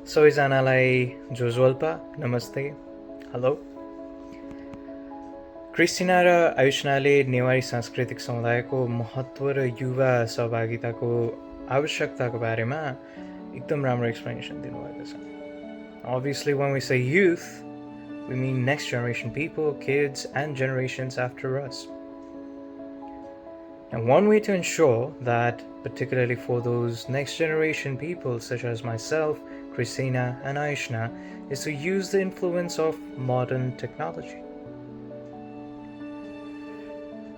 सबैजनालाई जोजवल्पा नमस्ते hello Christina र आयुष्नाले नेवारी सांस्कृतिक समुदायको महत्त्व र युवा सहभागिताको आवश्यकताको बारेमा एकदम राम्रो एक्सप्लेनेसन दिनुभएको छ. Obviously, when we say youth, we mean next generation people, kids, and generations after us. And one way to ensure that, particularly for those next generation people such as myself, Christina, and Ayushna, is to use the influence of modern technology.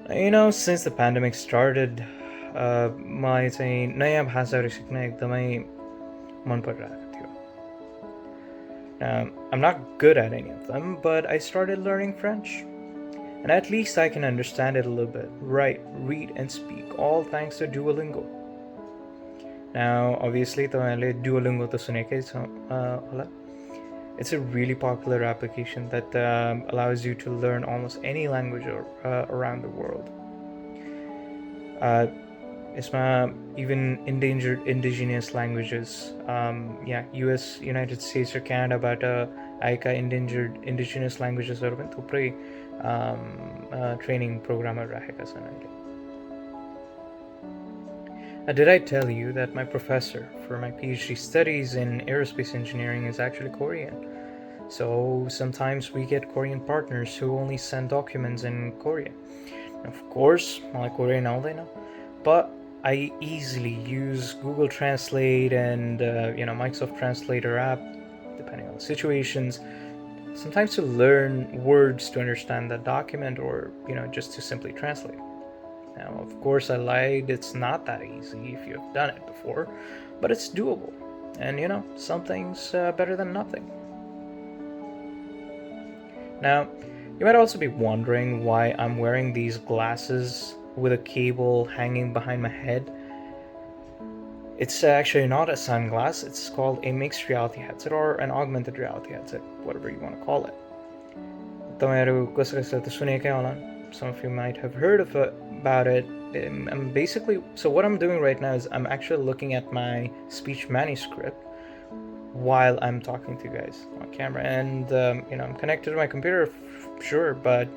Since the pandemic started, मलाई चाहिँ नयाँ भाषाहरू सिक्न एकदमै मन परिरहेको थियो. I'm not good at any of them, but I started learning French. And at least I can understand it a little bit, write, read, and speak, all thanks to Duolingo. Now, obviously, Duolingo to sunekai hola. It's a really popular application that allows you to learn almost any language around the world. Even endangered indigenous languages, US, United States or Canada बाट आएका endangered indigenous languages हरू पनि थुप्रै training programहरू राखेका छन् अहिले. Did I tell you that my professor for my PhD studies in aerospace engineering is actually Korean? So sometimes we get Korean partners who only send documents in Korean. Of course, मलाई Korean आउँदैन, but I easily use Google Translate and Microsoft Translator app, depending on the situations, sometimes to learn words to understand the document or just to simply translate. Now, of course, I lied. It's not that easy if you've done it before, but it's doable. And something's better than nothing. Now, you might also be wondering why I'm wearing these glasses with a cable hanging behind my head. It's actually not a sunglass. It's called a mixed reality headset or an augmented reality headset, whatever you want to call it. Some of you might have heard about it. So what I'm doing right now is I'm actually looking at my speech manuscript while I'm talking to you guys on camera, and I'm connected to my computer, sure, but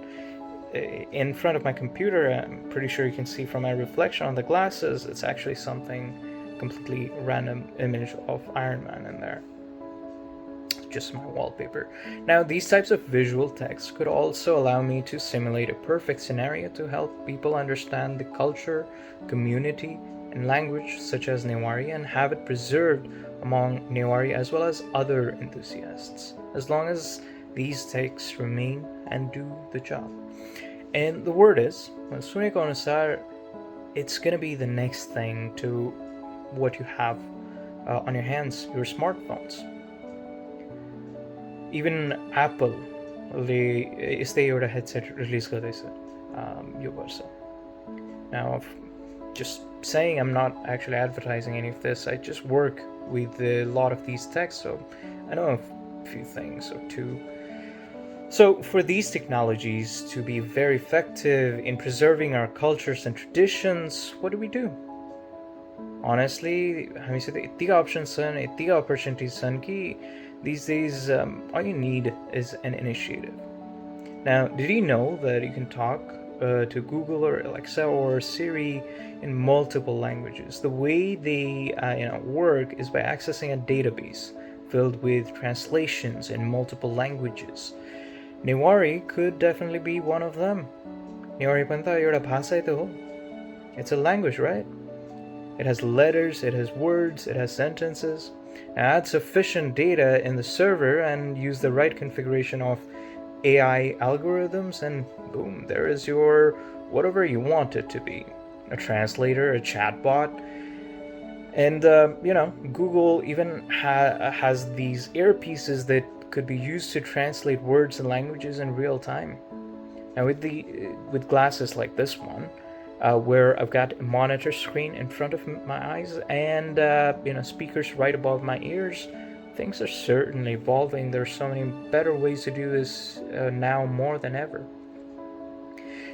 in front of my computer, I'm pretty sure you can see from my reflection on the glasses, it's actually something completely random image of Iron Man in there. Just my wallpaper. Now, these types of visual text could also allow me to simulate a perfect scenario to help people understand the culture, community, and language such as Newari and have it preserved among Newari as well as other enthusiasts, as long as these texts remain and do the job. And the word is, it's going to be the next thing to what you have on your hands, your smartphones. Even Apple यस्तै एउटा headset release गर्दैछ यो वर्ष. Now, just saying, I'm not actually advertising any of this. I just work with a lot of these techs, so I know a few things or two. So for these technologies to be very effective in preserving our cultures and traditions, what do? Honestly, हामीसित यतिका options छन्, यतिका opportunities छन् कि these days all you need is an initiative. Now, did you know that you can talk to Google or Alexa or Siri in multiple languages? The way they work is by accessing a database filled with translations in multiple languages. Newari could definitely be one of them. Newari पनि त एउटा भाषै त हो. It's a language, right? It has letters, it has words, it has sentences. Add sufficient data in the server and use the right configuration of AI algorithms, and boom, there is your whatever you want it to be. A translator, a chatbot. And, Google even has these earpieces that could be used to translate words and languages in real time. Now, with glasses like this one, where I've got a monitor screen in front of my eyes and speakers right above my ears, things are certainly evolving. There's so many better ways to do this now more than ever.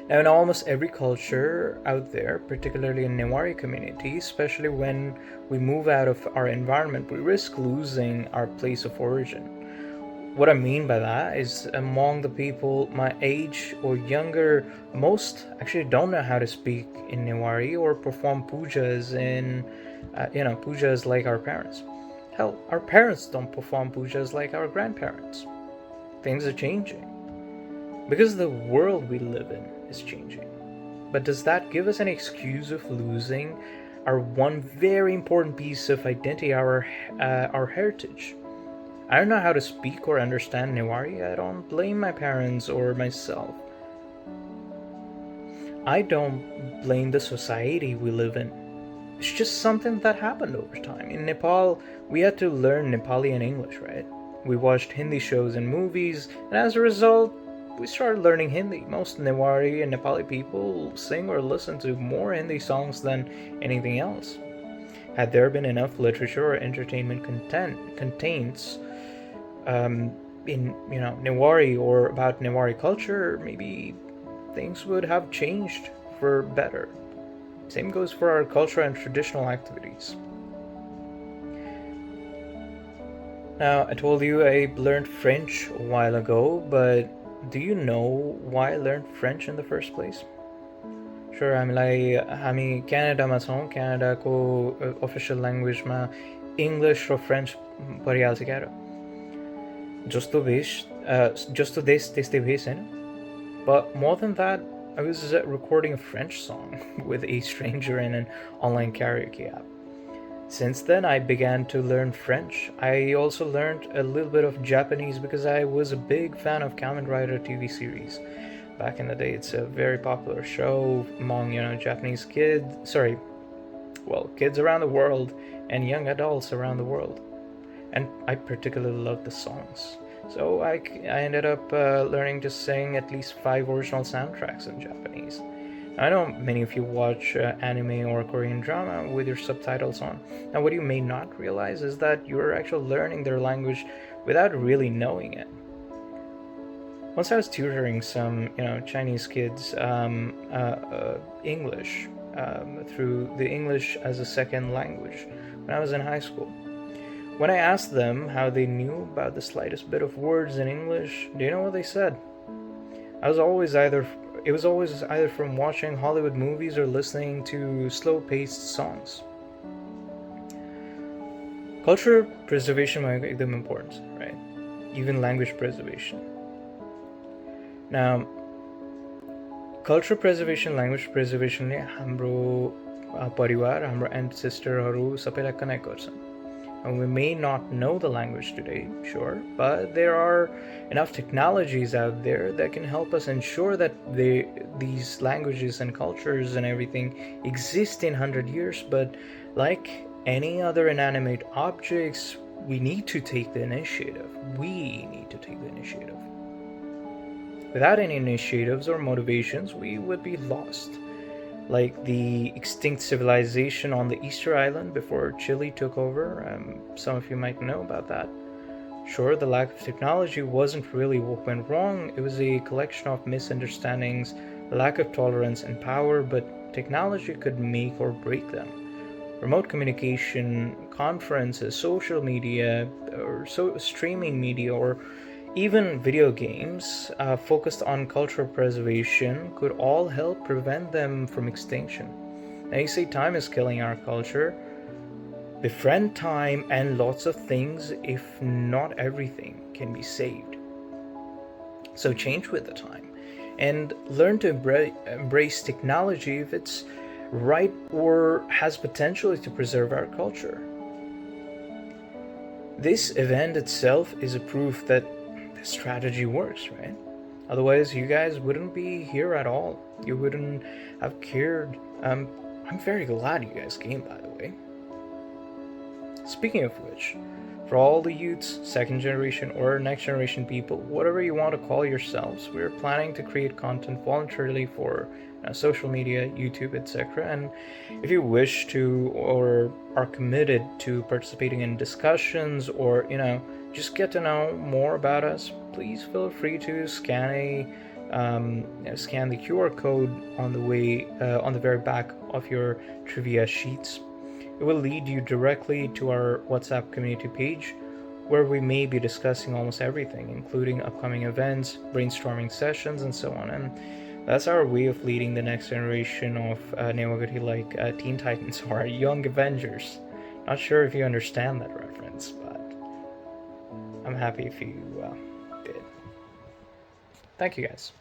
Now, in almost every culture out there, particularly in Newari community, especially when we move out of our environment, we risk losing our place of origin. What I mean by that is among the people my age or younger, most actually don't know how to speak in Newari or perform pujas pujas like our parents. Hell, our parents don't perform pujas like our grandparents. Things are changing because the world we live in is changing. But does that give us an excuse of losing our one very important piece of identity, our heritage? I don't know how to speak or understand Newari. I don't blame my parents or myself. I don't blame the society we live in. It's just something that happened over time. In Nepal, we had to learn Nepali and English, right? We watched Hindi shows and movies, and as a result, we started learning Hindi. Most Newari and Nepali people sing or listen to more Hindi songs than anything else. Had there been enough literature or entertainment contents in Newari or about Newari culture, maybe things would have changed for better. Same goes for our cultural and traditional activities. Now, I told you I learned French a while ago, but do you know why I learned French in the first place? Sure, हामी क्यानाडामा छौँ. क्यानाडाको official ल्याङ्ग्वेजमा English र French परिहाल्छ क्या र जस्तो देश त्यस्तै भेष हैन. But more than that, I was recording a French song with a stranger in an online karaoke app. Since then, I began to learn French. I also learned a little bit of Japanese because I was a big fan of Kamen Rider TV series. Back in the day, it's a very popular show among, Japanese kids around the world and young adults around the world. And I particularly love the songs. So I ended up learning to sing at least 5 original soundtracks in Japanese. I know many of you watch anime or Korean drama with your subtitles on. Now, what you may not realize is that you're actually learning their language without really knowing it. Once I was tutoring some, Chinese kids English through the English as a second language when I was in high school. When I asked them how they knew about the slightest bit of words in English, do you know what they said? It was always either from watching Hollywood movies or listening to slow-paced songs. Culture preservation might make them important, right? Even language preservation. Now, culture preservation, language preservation ले हाम्रो परिवार, हाम्रो ancestorहरू सबैलाई connect गर्छन्. And we may not know the language today, sure, but there are enough technologies out there that can help us ensure that these languages and cultures and everything exist in 100 years. But like any other inanimate objects, we need to take the initiative. We need to take the initiative. Without any initiatives or motivations, we would be lost. Like the extinct civilization on the Easter Island before Chile took over. Some of you might know about that. Sure, the lack of technology wasn't really what went wrong. It was a collection of misunderstandings, lack of tolerance and power, but technology could make or break them. Remote communication, conferences, social media, or streaming media, or even video games focused on cultural preservation could all help prevent them from extinction. Now you say time is killing our culture. Befriend time and lots of things, if not everything, can be saved. So change with the time and learn to embrace technology if it's right or has potential to preserve our culture. This event itself is a proof that strategy works, right? Otherwise, you guys wouldn't be here at all. You wouldn't have cared. I'm very glad you guys came, by the way. Speaking of which, for all the youths, second generation or next generation people, whatever you want to call yourselves, we're planning to create content voluntarily for social media, YouTube, etc. And if you wish to or are committed to participating in discussions or just get to know more about us, please feel free to scan a scan the QR code on the very back of your trivia sheets. It will lead you directly to our WhatsApp community page, where we may be discussing almost everything, including upcoming events, brainstorming sessions, and so on. And that's our way of leading the next generation of Newa Guthi, like Teen Titans or Young Avengers. Not sure if you understand that reference, but I'm happy if you did. Thank you, guys.